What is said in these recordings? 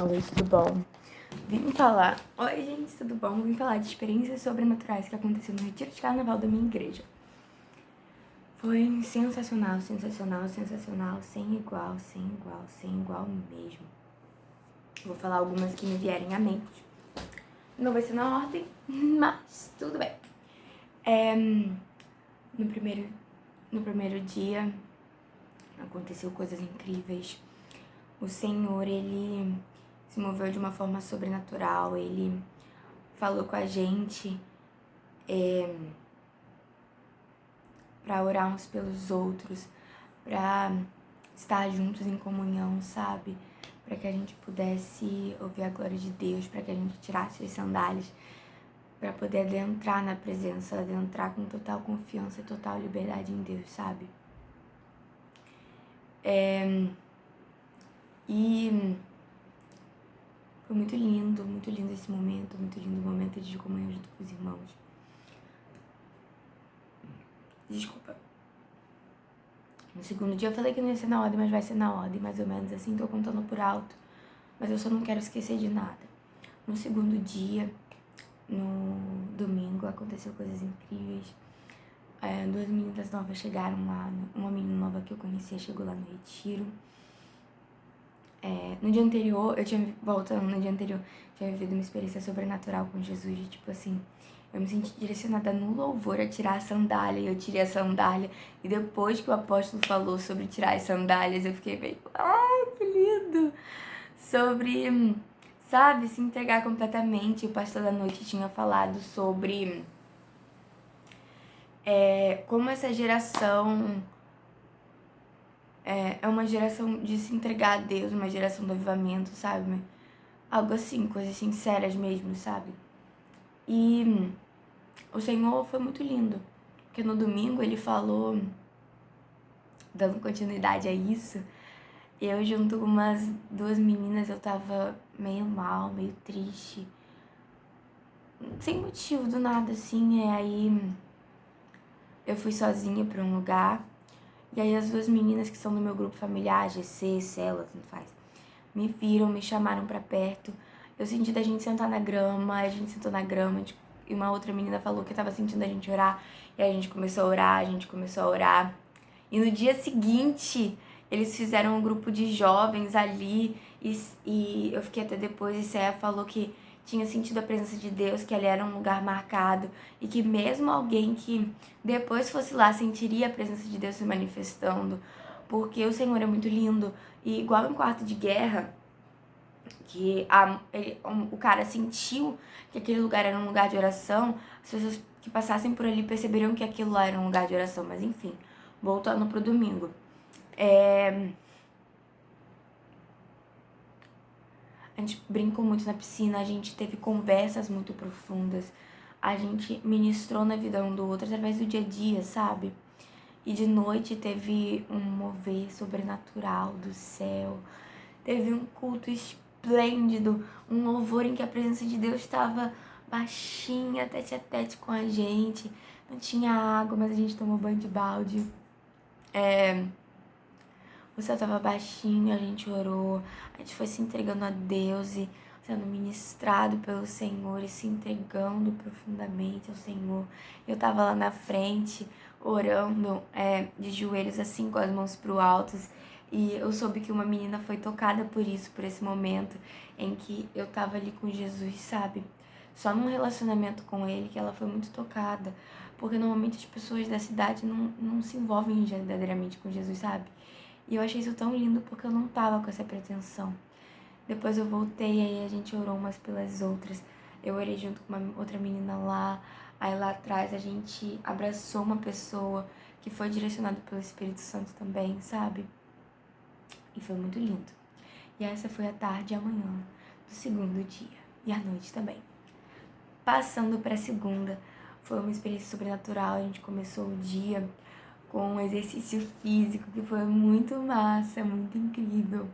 Oi, tudo bom? Oi, gente, tudo bom? Vim falar de experiências sobrenaturais que aconteceu no retiro de carnaval da minha igreja. Foi sensacional, sensacional, sensacional, sem igual, sem igual, sem igual mesmo. Vou falar algumas que me vierem à mente. Não vai ser na ordem, mas tudo bem. No primeiro dia, aconteceu coisas incríveis. O Senhor, Ele se moveu de uma forma sobrenatural, Ele falou com a gente para orar uns pelos outros, para estar juntos em comunhão, sabe? Para que a gente pudesse ouvir a glória de Deus, para que a gente tirasse as sandálias, para poder adentrar na presença, adentrar com total confiança e total liberdade em Deus, sabe? E foi muito lindo esse momento, muito lindo o momento de comunhão junto com os irmãos. Desculpa. No segundo dia eu falei que não ia ser na ordem, mas vai ser na ordem, mais ou menos assim, tô contando por alto. Mas eu só não quero esquecer de nada. No segundo dia, no domingo, aconteceu coisas incríveis. 2 meninas novas chegaram lá, uma menina nova que eu conhecia chegou lá no retiro. No dia anterior, no dia anterior, tinha vivido uma experiência sobrenatural com Jesus, de tipo assim, eu me senti direcionada no louvor a tirar a sandália, e eu tirei a sandália, e depois que o apóstolo falou sobre tirar as sandálias, eu fiquei meio, que lindo! Sobre, sabe, se entregar completamente. O pastor da noite tinha falado sobre como essa geração é uma geração de se entregar a Deus, uma geração do avivamento, sabe? Algo assim, coisas sinceras mesmo, sabe? E o Senhor foi muito lindo, porque no domingo ele falou, dando continuidade a isso, eu junto com umas 2 meninas, eu tava meio mal, meio triste, sem motivo, do nada, assim, e aí eu fui sozinha pra um lugar, e aí as 2 meninas que são do meu grupo familiar, GC, Cela, tanto faz, me viram, me chamaram pra perto. Eu senti da gente sentar na grama, a gente sentou na grama, e uma outra menina falou que tava sentindo a gente orar, e aí a gente começou a orar, E no dia seguinte, eles fizeram um grupo de jovens ali, e eu fiquei até depois, e Céia falou que tinha sentido a presença de Deus, que ali era um lugar marcado, e que mesmo alguém que depois fosse lá sentiria a presença de Deus se manifestando, porque o Senhor é muito lindo. E igual em quarto de guerra, que o cara sentiu que aquele lugar era um lugar de oração, as pessoas que passassem por ali perceberiam que aquilo lá era um lugar de oração. Mas enfim, voltando pro domingo. A gente brincou muito na piscina, a gente teve conversas muito profundas, a gente ministrou na vida um do outro através do dia a dia, sabe? E de noite teve um mover sobrenatural do céu, teve um culto esplêndido, um louvor em que a presença de Deus estava baixinha, tete a tete com a gente. Não tinha água, mas a gente tomou banho de balde. O céu tava baixinho, a gente orou, a gente foi se entregando a Deus e sendo ministrado pelo Senhor e se entregando profundamente ao Senhor. Eu tava lá na frente, orando, de joelhos assim, com as mãos pro alto, e eu soube que uma menina foi tocada por isso, por esse momento em que eu tava ali com Jesus, sabe? Só num relacionamento com Ele que ela foi muito tocada, porque normalmente as pessoas da cidade não se envolvem verdadeiramente com Jesus, sabe? E eu achei isso tão lindo porque eu não tava com essa pretensão. Depois eu voltei, aí a gente orou umas pelas outras. Eu orei junto com uma outra menina lá. Aí lá atrás a gente abraçou uma pessoa que foi direcionada pelo Espírito Santo também, sabe? E foi muito lindo. E essa foi a tarde e a manhã do segundo dia. E a noite também. Passando pra segunda, foi uma experiência sobrenatural. A gente começou o dia com um exercício físico que foi muito massa, muito incrível.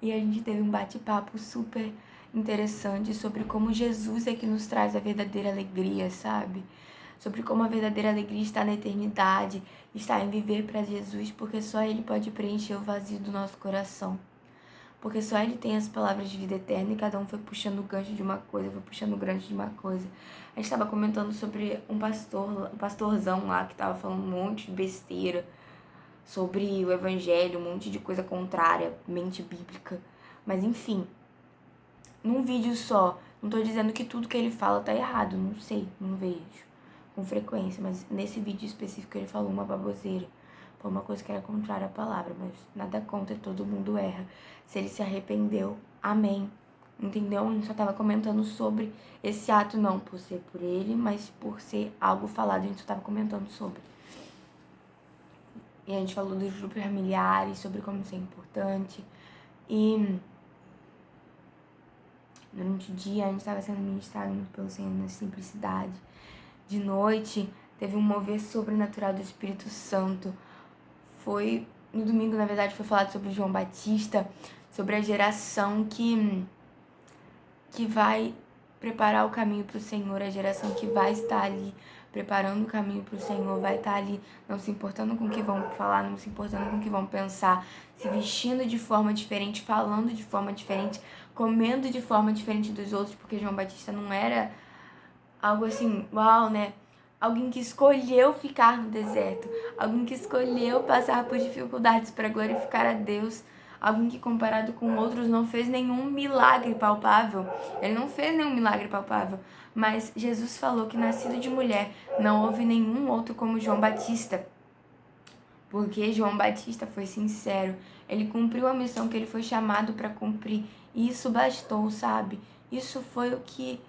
E a gente teve um bate-papo super interessante sobre como Jesus é que nos traz a verdadeira alegria, sabe? Sobre como a verdadeira alegria está na eternidade, está em viver para Jesus, porque só Ele pode preencher o vazio do nosso coração. Porque só ele tem as palavras de vida eterna e cada um foi puxando o gancho de uma coisa, foi puxando o gancho de uma coisa. A gente tava comentando sobre um pastorzão lá que tava falando um monte de besteira sobre o evangelho, um monte de coisa contrária, mente bíblica. Mas enfim, num vídeo só, não tô dizendo que tudo que ele fala tá errado, não sei, não vejo com frequência, mas nesse vídeo específico ele falou uma baboseira. Foi uma coisa que era contrária à palavra, mas nada contra, todo mundo erra. Se ele se arrependeu, amém. Entendeu? A gente só tava comentando sobre esse ato, não por ser por ele, mas por ser algo falado, a gente só tava comentando sobre. E a gente falou dos grupos familiares, sobre como isso é importante. E durante o dia a gente estava sendo ministrado muito pelo Senhor na simplicidade. De noite teve um mover sobrenatural do Espírito Santo. Foi no domingo, na verdade, foi falado sobre João Batista, sobre a geração que vai preparar o caminho para o Senhor, a geração que vai estar ali preparando o caminho para o Senhor, vai estar ali não se importando com o que vão falar, não se importando com o que vão pensar, se vestindo de forma diferente, falando de forma diferente, comendo de forma diferente dos outros, porque João Batista não era algo assim, uau, né? Alguém que escolheu ficar no deserto, alguém que escolheu passar por dificuldades para glorificar a Deus, alguém que comparado com outros não fez nenhum milagre palpável. Ele não fez nenhum milagre palpável, mas Jesus falou que nascido de mulher não houve nenhum outro como João Batista. Porque João Batista foi sincero, ele cumpriu a missão que ele foi chamado para cumprir, e isso bastou, sabe? Isso foi o que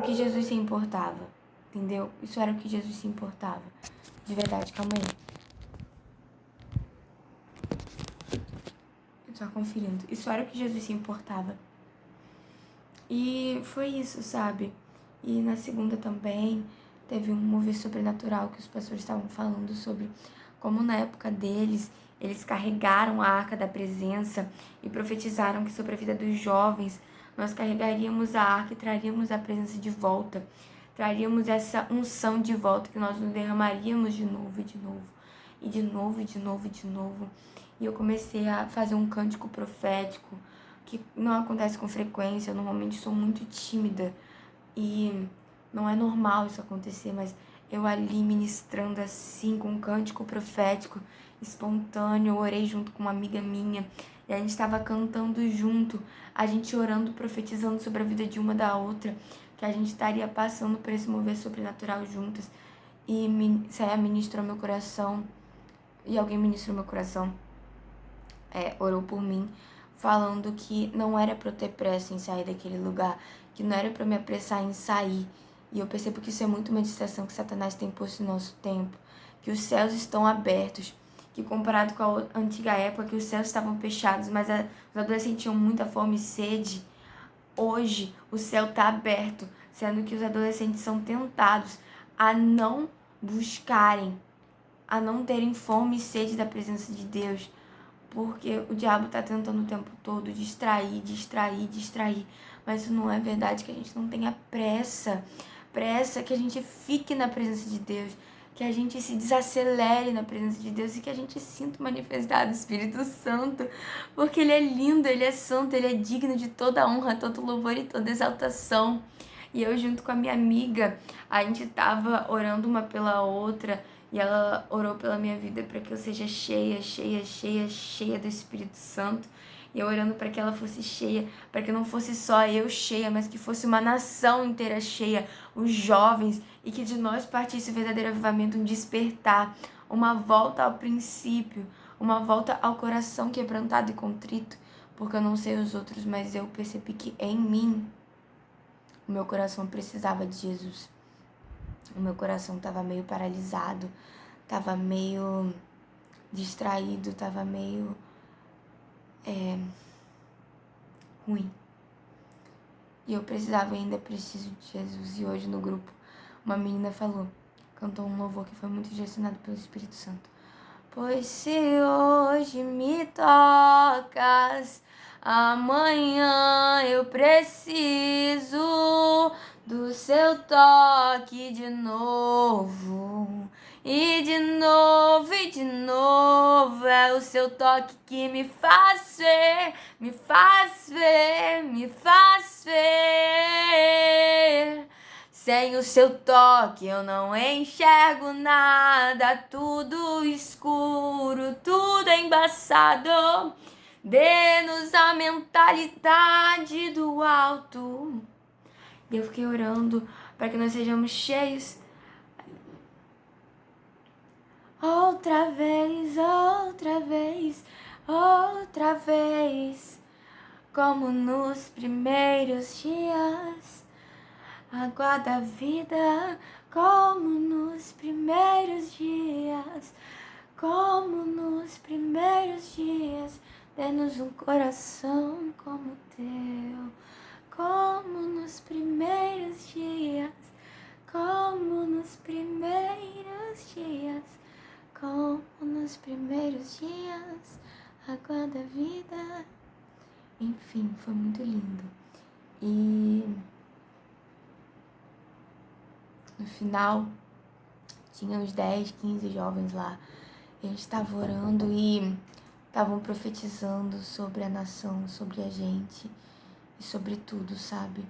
Jesus se importava, entendeu? Isso era o que Jesus se importava. De verdade, calma aí. Só conferindo. Isso era o que Jesus se importava. E foi isso, sabe? E na segunda também teve um mover sobrenatural que os pastores estavam falando sobre como na época deles, eles carregaram a arca da presença e profetizaram que sobre a vida dos jovens nós carregaríamos a arca e traríamos a presença de volta. Traríamos essa unção de volta, que nós nos derramaríamos de novo e de novo. E de novo e de novo e de novo. E eu comecei a fazer um cântico profético, que não acontece com frequência, eu normalmente sou muito tímida. E não é normal isso acontecer, mas eu ali ministrando assim, com um cântico profético, espontâneo, eu orei junto com uma amiga minha, e a gente estava cantando junto, a gente orando, profetizando sobre a vida de uma da outra, que a gente estaria passando por esse mover sobrenatural juntas. E Saia ministrou meu coração, e alguém ministrou meu coração, orou por mim, falando que não era para eu ter pressa em sair daquele lugar, que não era para me apressar em sair. E eu percebo que isso é muito uma distração que Satanás tem posto no nosso tempo, que os céus estão abertos, que comparado com a antiga época, que os céus estavam fechados, mas os adolescentes tinham muita fome e sede. Hoje o céu está aberto, sendo que os adolescentes são tentados a não buscarem, a não terem fome e sede da presença de Deus, porque o diabo tá tentando o tempo todo distrair, mas isso não é verdade, que a gente não tenha pressa, que a gente fique na presença de Deus, que a gente se desacelere na presença de Deus e que a gente sinta o manifestar do Espírito Santo, porque Ele é lindo, Ele é santo, Ele é digno de toda honra, todo louvor e toda exaltação. E eu junto com a minha amiga, a gente tava orando uma pela outra, e ela orou pela minha vida para que eu seja cheia do Espírito Santo. E eu orando para que ela fosse cheia, para que não fosse só eu cheia, mas que fosse uma nação inteira cheia, os jovens, e que de nós partisse o verdadeiro avivamento, um despertar, uma volta ao princípio, uma volta ao coração quebrantado e contrito, porque eu não sei os outros, mas eu percebi que em mim o meu coração precisava de Jesus. O meu coração estava meio paralisado, estava meio distraído, estava meio ruim. E eu precisava, ainda preciso de Jesus. E hoje no grupo, uma menina cantou um louvor que foi muito direcionado pelo Espírito Santo. Pois se hoje me tocas, amanhã eu preciso do seu toque de novo. e de novo é o seu toque que me faz ver, me faz ver, me faz ver. Sem o seu toque eu não enxergo nada, tudo escuro, tudo embaçado. Dê-nos a mentalidade do alto. E eu fiquei orando para que nós sejamos cheios. Outra vez, outra vez, outra vez, como nos primeiros dias. Água da vida, como nos primeiros dias, como nos primeiros dias. Dê-nos um coração como o teu, como nos primeiros dias, como nos primeiros dias, como nos primeiros dias. Água da vida. Enfim, foi muito lindo. E no final, tinha uns 10, 15 jovens lá. A gente estava orando e estavam profetizando sobre a nação, sobre a gente e sobre tudo, sabe?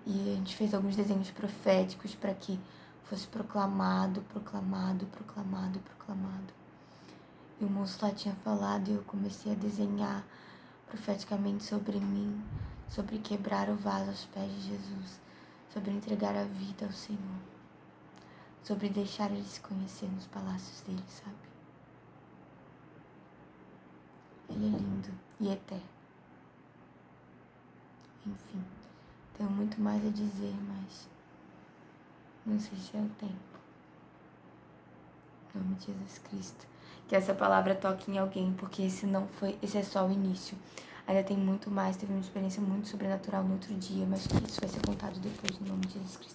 E a gente fez alguns desenhos proféticos para que fosse proclamado, proclamado, proclamado, proclamado. E o moço lá tinha falado e eu comecei a desenhar profeticamente sobre mim, sobre quebrar o vaso aos pés de Jesus, sobre entregar a vida ao Senhor, sobre deixar Ele se conhecer nos palácios dele, sabe? Ele é lindo e eterno. Enfim, tenho muito mais a dizer, mas não sei se é o tempo. Em nome de Jesus Cristo. Que essa palavra toque em alguém, porque esse é só o início. Ainda tem muito mais, teve uma experiência muito sobrenatural no outro dia, mas que isso vai ser contado depois, no nome de Jesus Cristo.